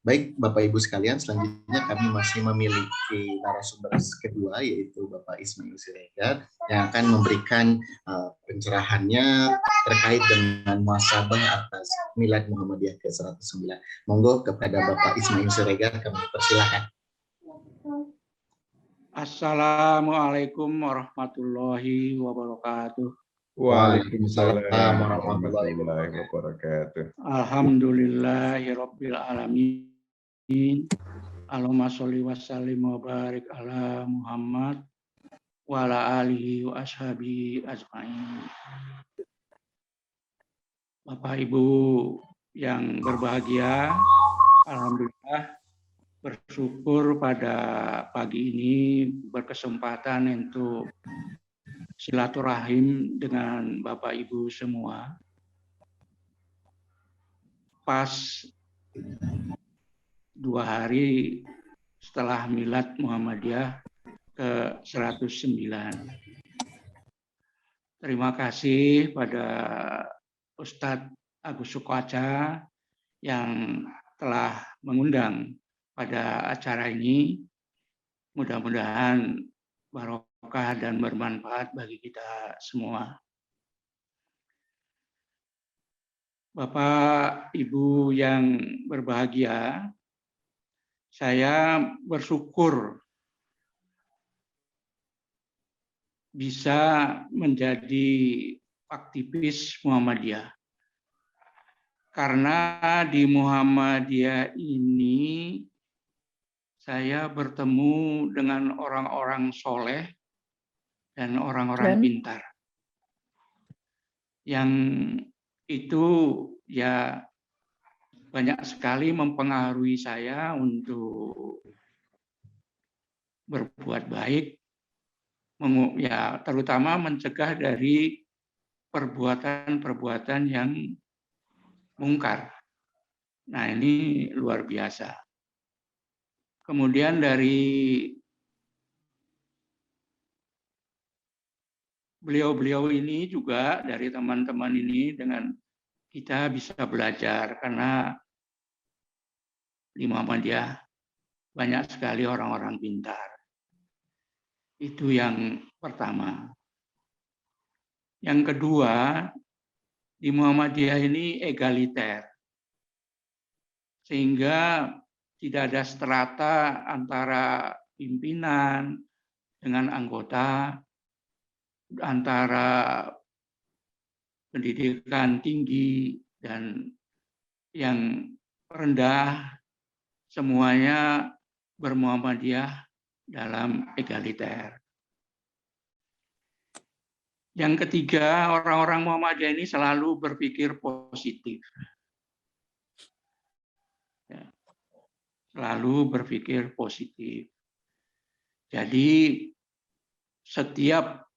Baik, Bapak Ibu sekalian, selanjutnya kami masih memiliki narasumber kedua, yaitu Bapak Ismail Siregar, yang akan memberikan pencerahannya terkait dengan muhasabah atas Milad Muhammadiyah ke-109. Monggo kepada Bapak Ismail Siregar, kami persilakan. Assalamualaikum warahmatullahi wabarakatuh. Waalaikumsalam warahmatullahi wabarakatuh. Alhamdulillahirabbil alamin. Allahumma sholli wa sallim wa barik ala Muhammad wa ala alihi wa ashabihi ajmain. Bapak Ibu yang berbahagia, alhamdulillah bersyukur pada pagi ini berkesempatan untuk silaturahim dengan Bapak Ibu semua. Pas 2 hari setelah Milad Muhammadiyah ke-109. Terima kasih pada Ustadz Agus Sukoaca yang telah mengundang pada acara ini. Mudah-mudahan barokah dan bermanfaat bagi kita semua. Bapak, Ibu yang berbahagia, saya bersyukur bisa menjadi aktivis Muhammadiyah. Karena di Muhammadiyah ini saya bertemu dengan orang-orang soleh dan orang-orang pintar. Yang itu ya banyak sekali mempengaruhi saya untuk berbuat baik, ya terutama mencegah dari perbuatan-perbuatan yang mungkar. Nah, ini luar biasa. Kemudian dari beliau-beliau ini juga, dari teman-teman ini, dengan kita bisa belajar karena di Muhammadiyah banyak sekali orang-orang pintar. Itu yang pertama. Yang kedua, di Muhammadiyah ini egaliter. Sehingga tidak ada strata antara pimpinan dengan anggota, antara pendidikan tinggi dan yang rendah, semuanya bermuhammadiyah dalam egaliter. Yang ketiga, orang-orang Muhammadiyah ini selalu berpikir positif. Ya, selalu berpikir positif. Jadi setiap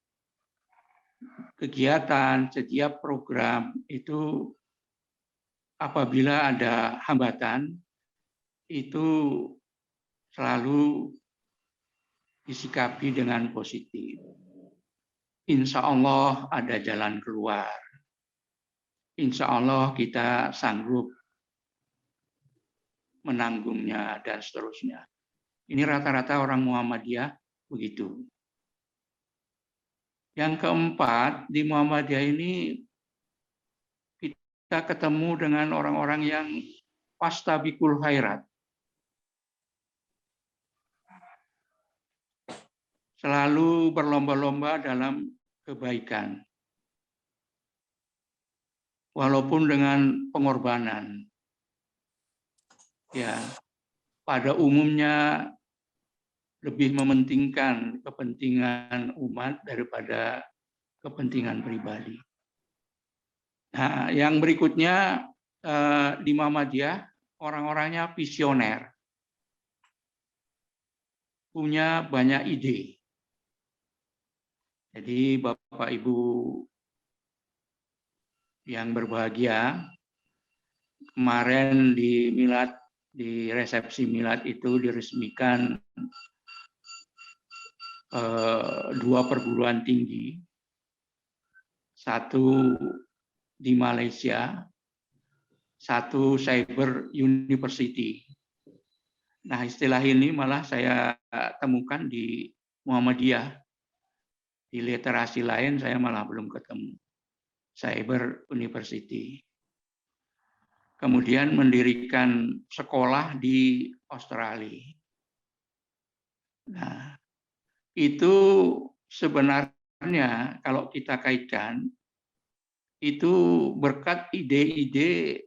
kegiatan, setiap program itu apabila ada hambatan, itu selalu disikapi dengan positif. Insya Allah ada jalan keluar. Insya Allah kita sanggup menanggungnya dan seterusnya. Ini rata-rata orang Muhammadiyah begitu. Yang keempat, di Muhammadiyah ini kita ketemu dengan orang-orang yang fastabiqul khairat. Selalu berlomba-lomba dalam kebaikan. Walaupun dengan pengorbanan. Ya, pada umumnya lebih mementingkan kepentingan umat daripada kepentingan pribadi. Nah, yang berikutnya di Muhammadiyah, orang-orangnya visioner. Punya banyak ide. Jadi Bapak Ibu yang berbahagia, kemarin di Milad, di resepsi Milad itu diresmikan 2 perguruan tinggi, 1 di Malaysia, 1 cyber university Nah, istilah ini malah saya temukan di Muhammadiyah. Di literasi lain saya malah belum ketemu. Cyber University. Kemudian mendirikan sekolah di Australia. Nah, itu sebenarnya kalau kita kaitkan, itu berkat ide-ide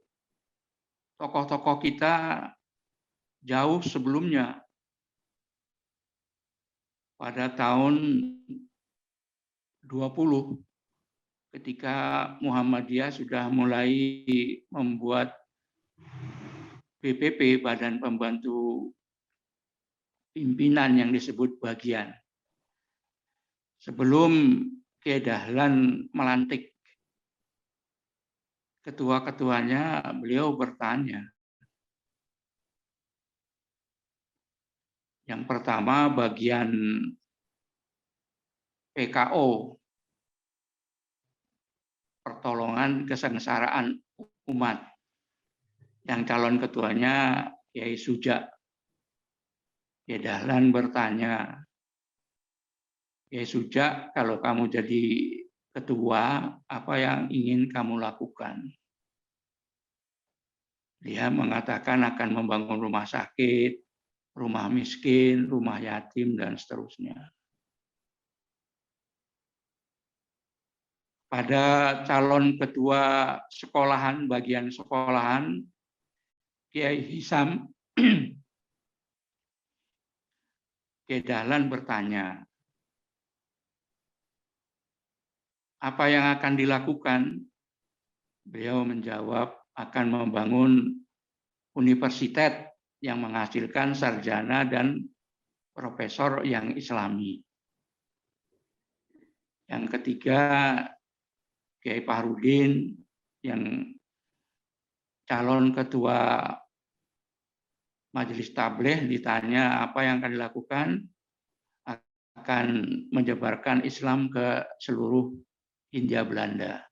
tokoh-tokoh kita jauh sebelumnya. Pada tahun 20, ketika Muhammadiyah sudah mulai membuat BPP, Badan Pembantu Pimpinan yang disebut bagian. Sebelum Kiai Dahlan melantik ketua-ketuanya, beliau bertanya. Yang pertama bagian PKO, pertolongan kesengsaraan umat. Yang calon ketuanya Kiai Suja. Kiai Dahlan bertanya, Kiai Suja, kalau kamu jadi ketua, apa yang ingin kamu lakukan? Dia mengatakan akan membangun rumah sakit, rumah miskin, rumah yatim, dan seterusnya. Pada calon ketua sekolahan, bagian sekolahan, Kiai Hisam, Kiai Dahlan bertanya, apa yang akan dilakukan? Beliau menjawab, akan membangun universitas yang menghasilkan sarjana dan profesor yang Islami. Yang ketiga, Kiai Fahrudin yang calon ketua Majelis Tabligh ditanya apa yang akan dilakukan, akan menyebarkan Islam ke seluruh Hindia Belanda.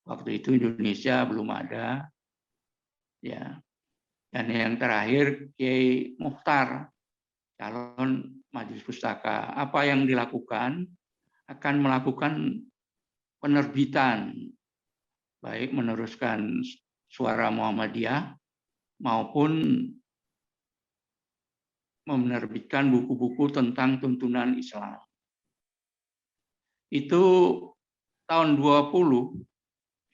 Waktu itu Indonesia belum ada, ya. Dan yang terakhir Kiai Mukhtar, calon Majelis Pustaka. Apa yang dilakukan? Akan melakukan penerbitan, baik meneruskan Suara Muhammadiyah maupun menerbitkan buku-buku tentang tuntunan Islam. Itu tahun 20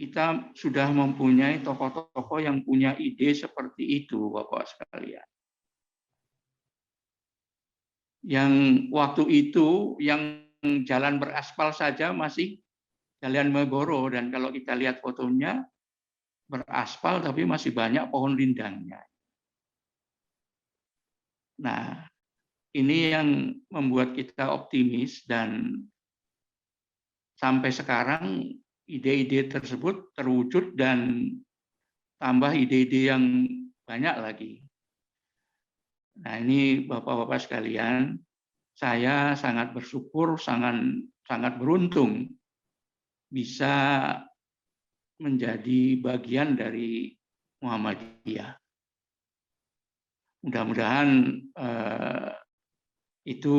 kita sudah mempunyai tokoh-tokoh yang punya ide seperti itu, Bapak sekalian. Yang waktu itu yang jalan beraspal saja masih Jalan Malioboro, dan kalau kita lihat fotonya beraspal tapi masih banyak pohon rindangnya. Nah, ini yang membuat kita optimis, dan sampai sekarang ide-ide tersebut terwujud dan tambah ide-ide yang banyak lagi. Nah, ini Bapak-bapak sekalian, saya sangat bersyukur, sangat beruntung bisa menjadi bagian dari Muhammadiyah. Mudah-mudahan itu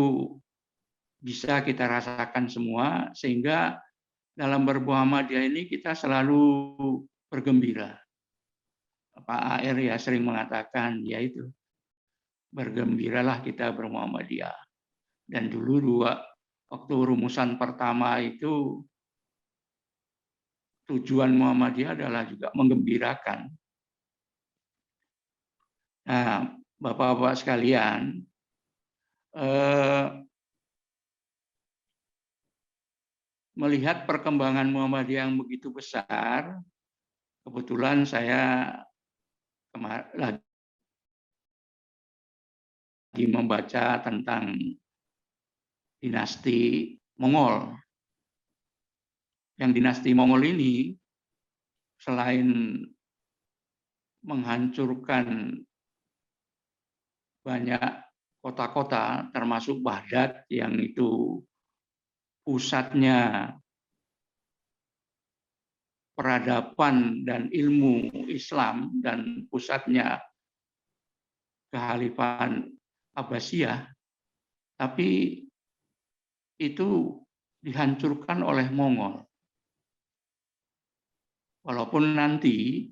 bisa kita rasakan semua, sehingga dalam bermuhammadiyah ini kita selalu bergembira. Pak AR ya sering mengatakan, yaitu bergembiralah kita bermuhammadiyah. Dan dulu waktu rumusan pertama itu tujuan Muhammadiyah adalah juga menggembirakan. Nah, Bapak-bapak sekalian, melihat perkembangan Muhammadiyah yang begitu besar, kebetulan saya lagi membaca tentang dinasti Mongol. Yang dinasti Mongol ini selain menghancurkan banyak kota-kota, termasuk Baghdad yang itu pusatnya peradaban dan ilmu Islam dan pusatnya kekhalifahan Abbasiyah, tapi itu dihancurkan oleh Mongol. Walaupun nanti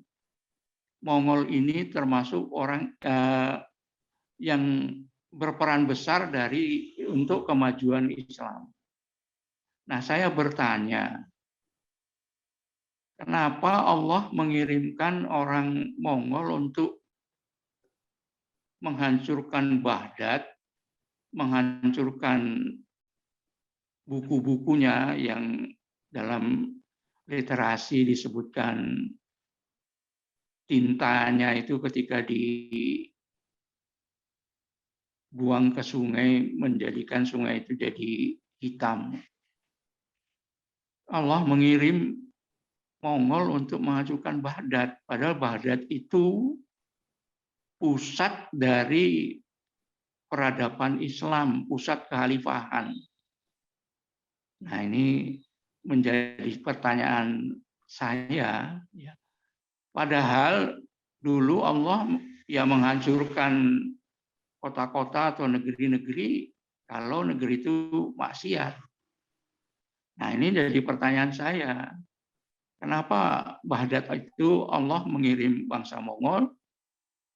Mongol ini termasuk orang yang berperan besar untuk kemajuan Islam. Nah, saya bertanya, kenapa Allah mengirimkan orang Mongol untuk menghancurkan Baghdad, menghancurkan buku-bukunya yang dalam literasi disebutkan tintanya itu ketika dibuang ke sungai menjadikan sungai itu jadi hitam. Allah mengirim Mongol untuk menghancurkan Baghdad, padahal Baghdad itu pusat dari peradaban Islam, pusat kekhalifahan. Nah, ini menjadi pertanyaan saya, ya. Padahal dulu Allah ya menghancurkan kota-kota atau negeri-negeri kalau negeri itu maksiat. Nah, ini jadi pertanyaan saya. Kenapa Baghdad itu Allah mengirim bangsa Mongol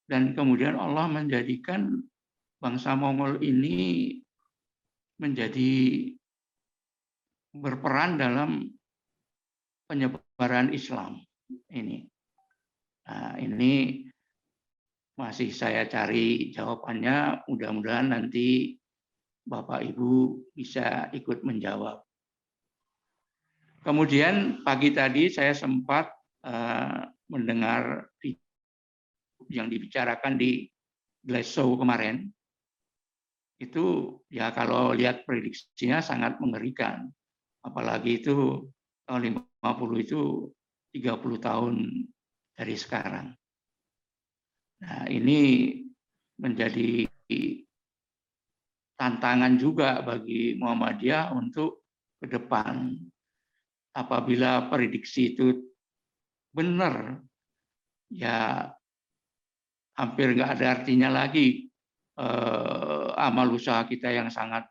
dan kemudian Allah menjadikan bangsa Mongol ini menjadi berperan dalam penyebaran Islam ini. Nah, ini masih saya cari jawabannya. Mudah-mudahan nanti Bapak Ibu bisa ikut menjawab. Kemudian pagi tadi saya sempat mendengar yang dibicarakan di Glasgow kemarin. Itu ya kalau lihat prediksinya sangat mengerikan. Apalagi itu tahun 50 itu 30 tahun dari sekarang. Nah, ini menjadi tantangan juga bagi Muhammadiyah untuk ke depan. Apabila prediksi itu benar, ya hampir nggak ada artinya lagi amal usaha kita yang sangat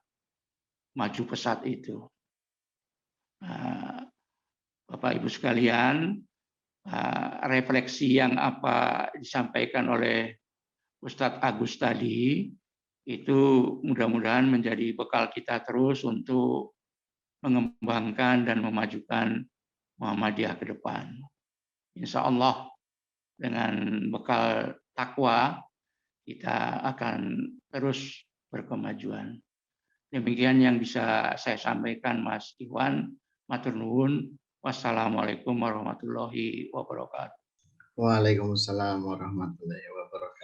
maju pesat itu. Nah, Bapak Ibu sekalian, refleksi yang apa disampaikan oleh Ustadz Agus tadi itu mudah-mudahan menjadi bekal kita terus untuk mengembangkan dan memajukan Muhammadiyah ke depan. Insya Allah dengan bekal takwa kita akan terus berkemajuan. Demikian yang bisa saya sampaikan, Mas Iwan. Matur nuwun. Wassalamualaikum warahmatullahi wabarakatuh. Waalaikumsalam warahmatullahi wabarakatuh.